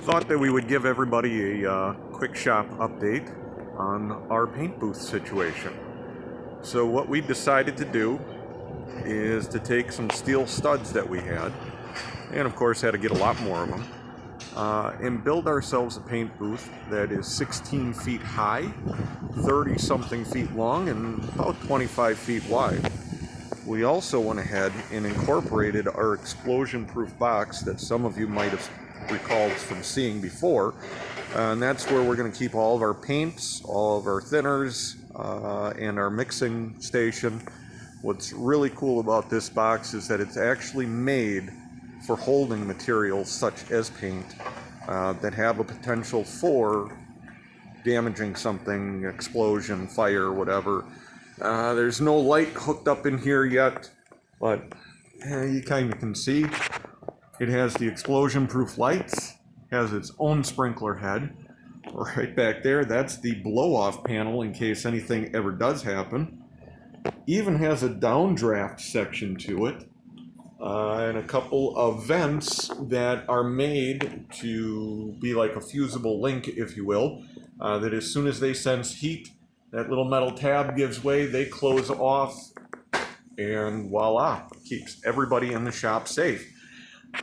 Thought that we would give everybody a quick shop update on our paint booth situation. So what we decided to do is to take some steel studs that we had, and of course had to get a lot more of them, and build ourselves a paint booth that is 16 feet high, 30 something feet long, and about 25 feet wide. We also went ahead and incorporated our explosion-proof box that some of you might have recalled from seeing before, and that's where we're going to keep all of our paints, all of our thinners, and our mixing station. What's really cool about this box is that it's actually made for holding materials such as paint that have a potential for damaging something, explosion, fire, whatever. There's no light hooked up in here yet, but you kind of can see. It has the explosion-proof lights, has its own sprinkler head. Right back there, that's the blow-off panel in case anything ever does happen. Even has a downdraft section to it, and a couple of vents that are made to be like a fusible link, if you will, that as soon as they sense heat, that little metal tab gives way, they close off, and voila, keeps everybody in the shop safe.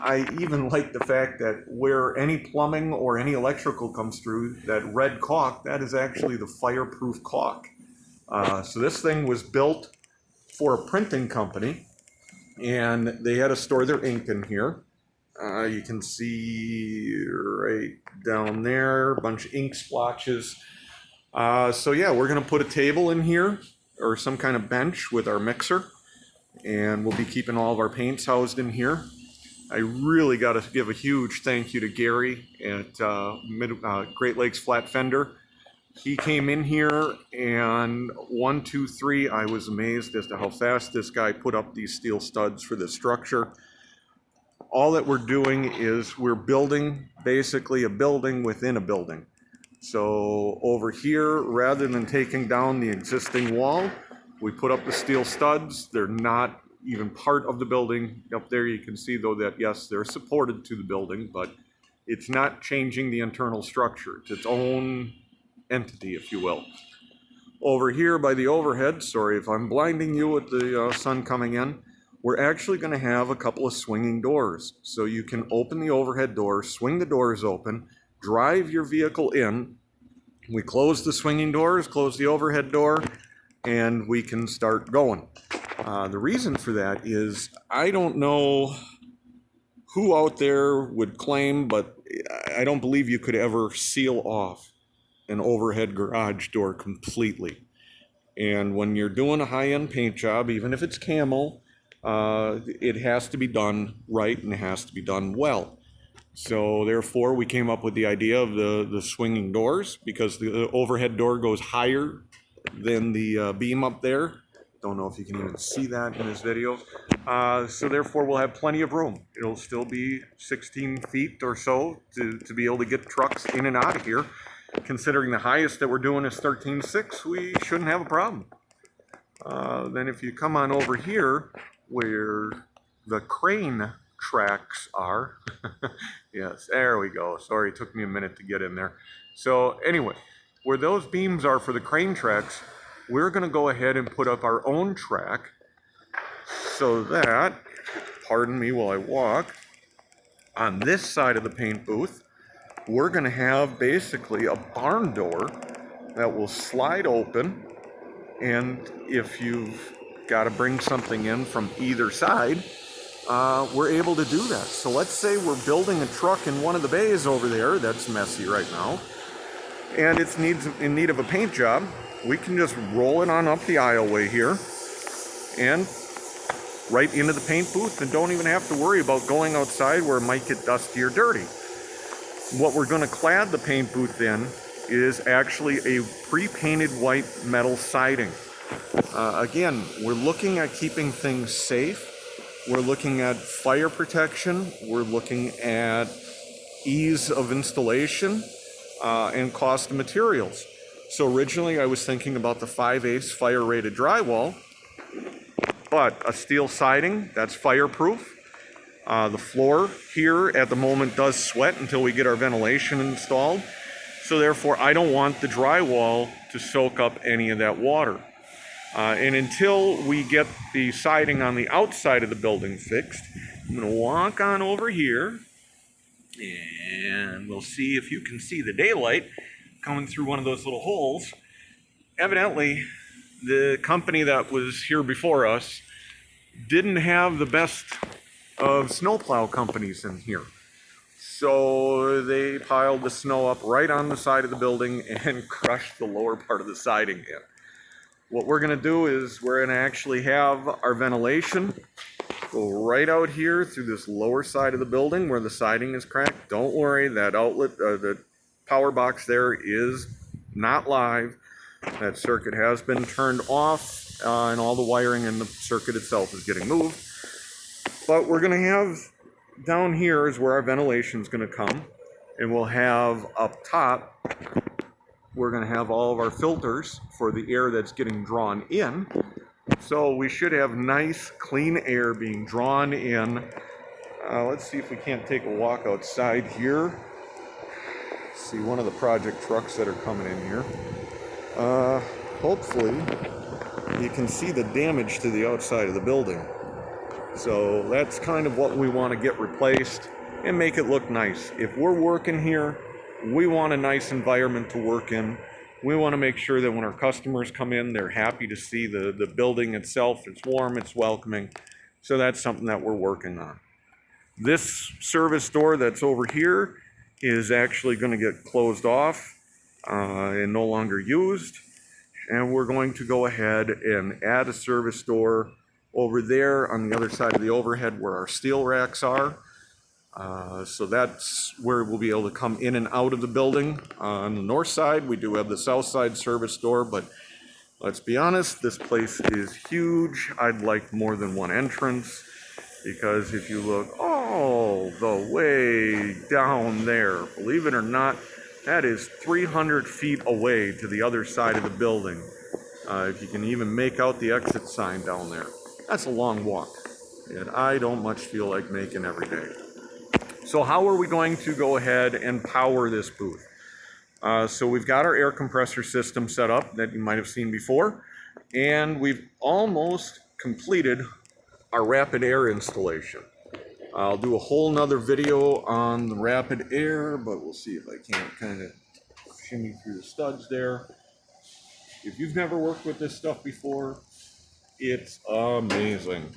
I even like the fact that where any plumbing or any electrical comes through, that red caulk, that is actually the fireproof caulk. So this thing was built for a printing company, and they had to store their ink in here. You can see right down there, a bunch of ink splotches. So yeah, we're going to put a table in here, or some kind of bench with our mixer, and we'll be keeping all of our paints housed in here. I really got to give a huge thank you to Gary at Great Lakes Flat Fender. He came in here, and 1, 2, 3, I was amazed as to how fast this guy put up these steel studs for this structure. All that we're doing is we're building basically a building within a building. So over here, rather than taking down the existing wall, we put up the steel studs. They're not even part of the building. Up there you can see though that yes, they're supported to the building, but it's not changing the internal structure. It's its own entity, if you will. Over here by the overhead, sorry if I'm blinding you with the sun coming in, we're actually going to have a couple of swinging doors. So you can open the overhead door, swing the doors open, drive your vehicle in. We close the swinging doors, close the overhead door, and we can start going. The reason for that is I don't know who out there would claim, but I don't believe you could ever seal off an overhead garage door completely. And when you're doing a high-end paint job, even if it's camel, it has to be done right and it has to be done well. So therefore, we came up with the idea of the swinging doors, because the overhead door goes higher than the beam up there. Don't know if you can even see that in this video. So therefore, we'll have plenty of room. It'll still be 16 feet or so to be able to get trucks in and out of here. Considering the highest that we're doing is 13.6, we shouldn't have a problem. Then if you come on over here, where the crane tracks are, yes, there we go. Sorry, it took me a minute to get in there. So anyway, where those beams are for the crane tracks, we're going to go ahead and put up our own track so that, pardon me while I walk, on this side of the paint booth, we're going to have basically a barn door that will slide open, and if you've got to bring something in from either side, we're able to do that. So let's say we're building a truck in one of the bays over there that's messy right now, and it's in need of a paint job. We can just roll it on up the aisleway here and right into the paint booth, and don't even have to worry about going outside where it might get dusty or dirty. What we're going to clad the paint booth in is actually a pre-painted white metal siding. Again, we're looking at keeping things safe. We're looking at fire protection. We're looking at ease of installation and cost of materials. So originally I was thinking about the 5/8 fire-rated drywall, but a steel siding that's fireproof. The floor here at the moment does sweat until we get our ventilation installed. So therefore, I don't want the drywall to soak up any of that water. And until we get the siding on the outside of the building fixed, I'm going to walk on over here, and we'll see if you can see the daylight coming through one of those little holes. Evidently, the company that was here before us didn't have the best of snowplow companies in here. So they piled the snow up right on the side of the building and crushed the lower part of the siding in. What we're going to do is we're going to actually have our ventilation go right out here through this lower side of the building where the siding is cracked. Don't worry, that outlet, the power box there is not live. That circuit has been turned off, and all the wiring in the circuit itself is getting moved. But we're going to have, down here is where our ventilation is going to come, and we'll have up top, we're going to have all of our filters for the air that's getting drawn in. So we should have nice, clean air being drawn in. Let's see if we can't take a walk outside here. See one of the project trucks that are coming in here. Hopefully you can see the damage to the outside of the building. So that's kind of what we want to get replaced and make it look nice. If we're working here, we want a nice environment to work in. We want to make sure that when our customers come in, they're happy to see the building itself. It's warm, it's welcoming. So that's something that we're working on. This service door that's over here is actually going to get closed off and no longer used. And we're going to go ahead and add a service door over there on the other side of the overhead where our steel racks are. So that's where we'll be able to come in and out of the building. On the north side, we do have the south side service door, but let's be honest, this place is huge. I'd like more than one entrance, because if you look all the way down there, believe it or not, that is 300 feet away to the other side of the building. If you can even make out the exit sign down there. That's a long walk, and I don't much feel like making every day. So how are we going to go ahead and power this booth? So we've got our air compressor system set up that you might have seen before, and we've almost completed our rapid air installation. I'll do a whole nother video on the rapid air, but we'll see if I can't kind of shimmy through the studs there. If you've never worked with this stuff before, it's amazing.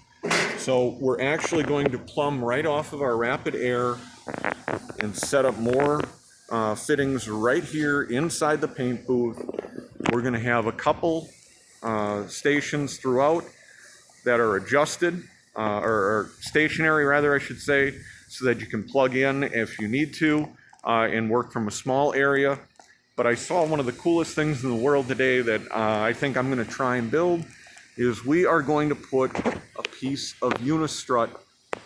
So we're actually going to plumb right off of our rapid air and set up more fittings right here inside the paint booth. We're going to have a couple stations throughout that are adjusted, or stationary rather, I should say, so that you can plug in if you need to and work from a small area. But I saw one of the coolest things in the world today that I think I'm going to try and build is we are going to put a piece of unistrut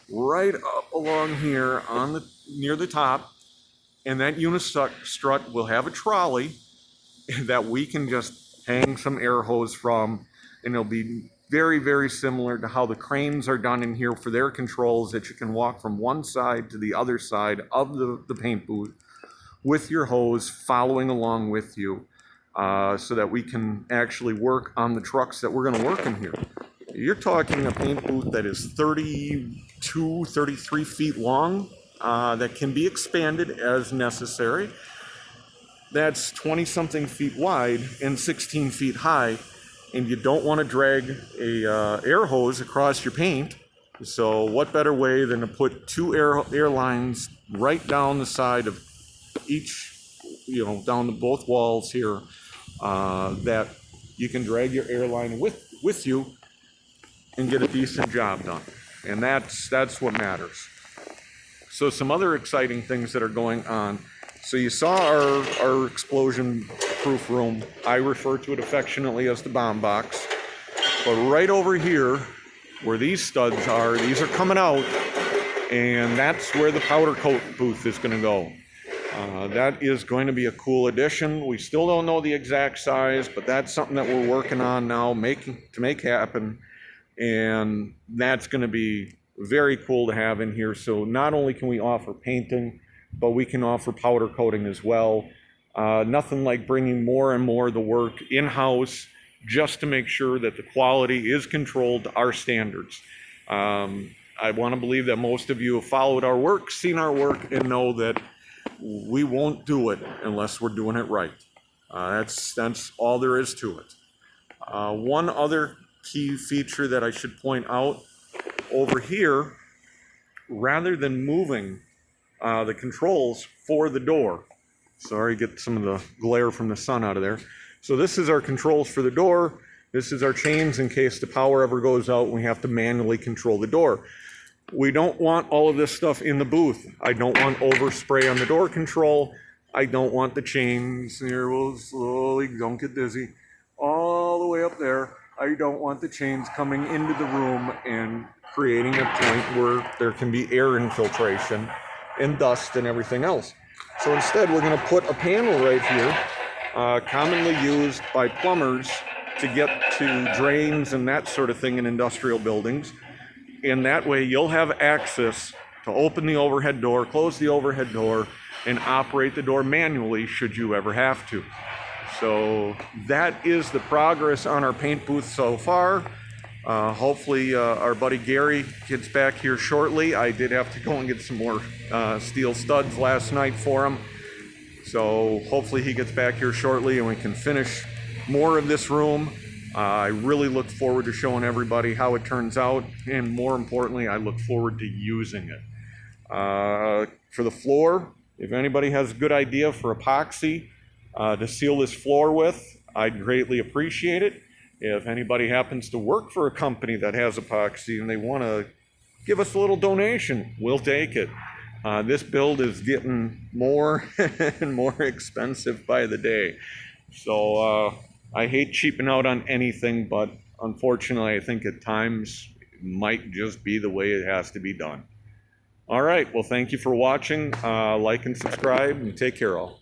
right up along here on the near the top, and that unistrut will have a trolley that we can just hang some air hose from, and it'll be very, very similar to how the cranes are done in here for their controls, that you can walk from one side to the other side of the paint booth with your hose following along with you, so that we can actually work on the trucks that we're going to work in here. You're talking a paint booth that is 32, 33 feet long, that can be expanded as necessary. That's 20-something feet wide and 16 feet high, and you don't want to drag a air hose across your paint. So what better way than to put two air lines right down the side of each, down to both walls here, that you can drag your airline with you and get a decent job done. And that's what matters. So some other exciting things that are going on. So you saw our explosion-proof room. I refer to it affectionately as the bomb box. But right over here, where these studs are, these are coming out, and that's where the powder coat booth is going to go. That is going to be a cool addition. We still don't know the exact size, but that's something that we're working on now, to make happen. And that's going to be very cool to have in here. So not only can we offer painting, but we can offer powder coating as well. Nothing like bringing more and more of the work in-house just to make sure that the quality is controlled to our standards. I want to believe that most of you have followed our work, seen our work, and know that we won't do it unless we're doing it right. That's all there is to it. One other key feature that I should point out over here, rather than moving the controls for the door, sorry, get some of the glare from the sun out of there. So this is our controls for the door. This is our chains in case the power ever goes out and we have to manually control the door. We don't want all of this stuff in the booth. I don't want overspray on the door control. I don't want the chains here. We'll slowly, don't get dizzy, all the way up there. I don't want the chains coming into the room and creating a point where there can be air infiltration and dust and everything else. So instead, we're going to put a panel right here, commonly used by plumbers to get to drains and that sort of thing in industrial buildings. And that way you'll have access to open the overhead door, close the overhead door, and operate the door manually should you ever have to. So that is the progress on our paint booth so far. Hopefully our buddy Gary gets back here shortly. I did have to go and get some more steel studs last night for him. So hopefully he gets back here shortly and we can finish more of this room. I really look forward to showing everybody how it turns out, and more importantly, I look forward to using it. For the floor, if anybody has a good idea for epoxy to seal this floor with, I'd greatly appreciate it. If anybody happens to work for a company that has epoxy and they want to give us a little donation, we'll take it. This build is getting more and more expensive by the day. So I hate cheaping out on anything, but unfortunately, I think at times it might just be the way it has to be done. All right, well, thank you for watching. Like and subscribe, and take care all.